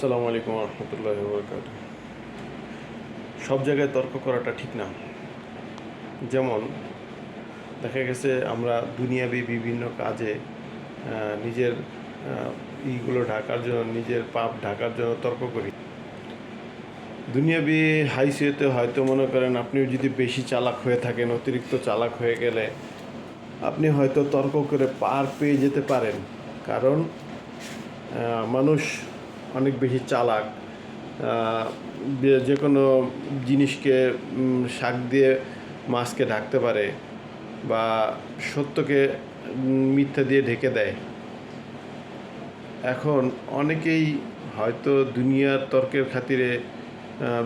আসসালামু আলাইকুম রহমতুল্লাহি ওয়া বারাকাতুহু। সব জায়গায় তর্ক করাটা ঠিক না। যেমন দেখা গেছে আমরা দুনিয়াবি বিভিন্ন কাজে নিজের ইগুলো ঢাকার জন্য, নিজের পাপ ঢাকার জন্য তর্ক করি। দুনিয়াবি হাইসিয়েতে হয়তো মনে করেন আপনি যদি বেশি চালাক হয়ে থাকেন, অতিরিক্ত চালাক হয়ে গেলে আপনি হয়তো তর্ক করে পার পেয়ে যেতে পারেন। কারণ মানুষ অনেক বেশি চালাক। যে কোনো জিনিসকে শাক দিয়ে মাছকে ঢাকতে পারে, বা সত্যকে মিথ্যা দিয়ে ঢেকে দেয়। এখন অনেকেই হয়তো দুনিয়ার তর্কের খাতিরে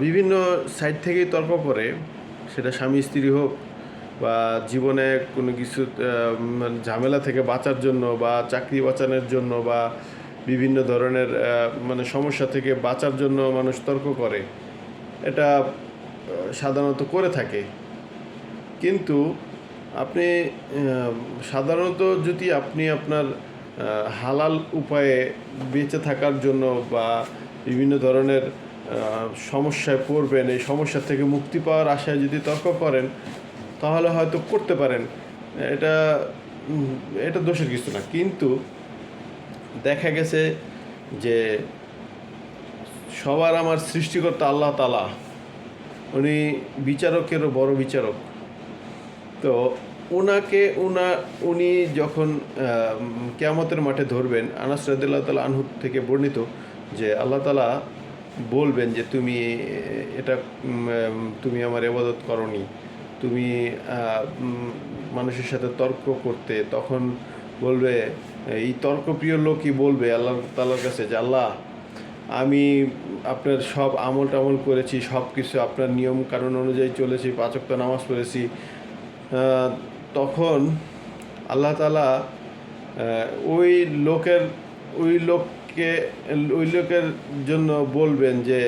বিভিন্ন সাইড থেকেই তর্ক করে, সেটা স্বামী স্ত্রী হোক বা জীবনে কোনো কিছু ঝামেলা থেকে বাঁচার জন্য, বা চাকরি বাঁচানোর জন্য, বা বিভিন্ন ধরনের সমস্যা থেকে বাঁচার জন্য মানুষ তর্ক করে। এটা সাধারণত করে থাকে। কিন্তু আপনি সাধারণত যদি আপনি আপনার হালাল উপায়ে বেঁচে থাকার জন্য বা বিভিন্ন ধরনের সমস্যায় পড়বেন, এই সমস্যা থেকে মুক্তি পাওয়ার আশায় যদি তর্ক করেন, তাহলে হয়তো করতে পারেন। এটা এটা দোষের কিছু না। কিন্তু দেখা গেছে যে সবার আমার সৃষ্টিকর্তা আল্লাহ তাআলা, উনি বিচারকেরও বড় বিচারক। তো উনি যখন কিয়ামতের মাঠে ধরবেন, আনাস রাদিয়াল্লাহু তাআলা আনহু থেকে বর্ণিত যে আল্লাহ তাআলা বলবেন যে তুমি আমার ইবাদত করনি, তুমি মানুষের সাথে তর্ক করতে। তখন বলবে, এই তর্কপ্রিয় লোকই বলবে আল্লাহ তাআলার কাছে যে আল্লাহ, আমি আপনার সব আমল টামল করেছি, সব কিছু আপনার নিয়ম কানুন অনুযায়ী চলেছি, 5 ওয়াক্ত নামাজ পড়েছি। তখন আল্লাহ তাআলা ওই লোকের ওই লোককে ওই লোকের জন্য বলবেন যে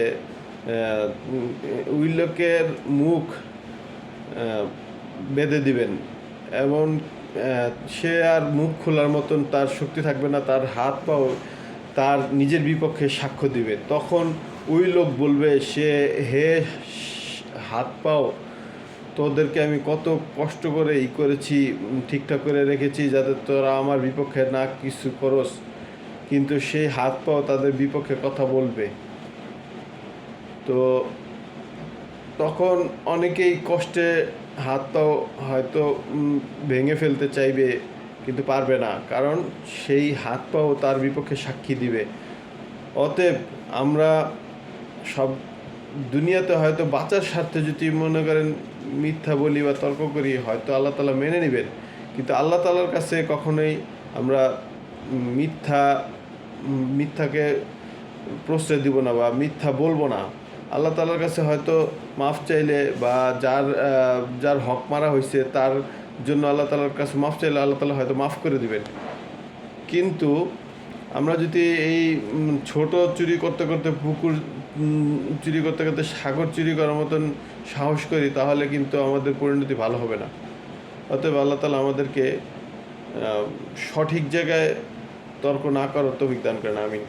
ওই লোকের মুখ বেঁধে দিবেন, এবং সে আর মুখ খোলার মতন তার শক্তি থাকবে না, তার হাত পাও তার নিজের বিপক্ষে সাক্ষ্য দিবে। তখন ওই লোক বলবে, হে হাত পাও, তোদেরকে আমি কত কষ্ট করে করেছি, ঠিকঠাক করে রেখেছি যাতে তোরা আমার বিপক্ষে না কিছু করস, কিন্তু সেই হাত পাও তাদের বিপক্ষে কথা বলবে। তো তখন অনেকেই কষ্টে হাত পাও হয়তো ভেঙে ফেলতে চাইবে, কিন্তু পারবে না, কারণ সেই হাত পাও তার বিপক্ষে সাক্ষী দিবে। অতএব আমরা সব দুনিয়াতে হয়তো বাঁচার স্বার্থে যদি মনে করেন মিথ্যা বলি বা তর্ক করি, হয়তো আল্লাহ তাআলা মেনে নেবেন। কিন্তু আল্লাহ তাআলার কাছে কখনোই আমরা মিথ্যাকে প্রশ্রয় দিব না বা মিথ্যা বলবো না। আল্লাহ তাআলার কাছে হয়তো মাফ চাইলে, বা যার হক মারা হয়েছে তার জন্য আল্লাহ তাআলার কাছে মাফ চাইলে আল্লাহ তাআলা হয়তো মাফ করে দিবেন। কিন্তু আমরা যদি এই ছোট চুরি করতে করতে, পুকুর চুরি করতে করতে সাগর চুরি করার মতন সাহস করি, তাহলে কিন্তু আমাদের পরিণতি ভালো হবে না। অতএব আল্লাহ তাআলা আমাদেরকে সঠিক জায়গায় তর্ক না করার তৌফিক দান করেন। আমিন।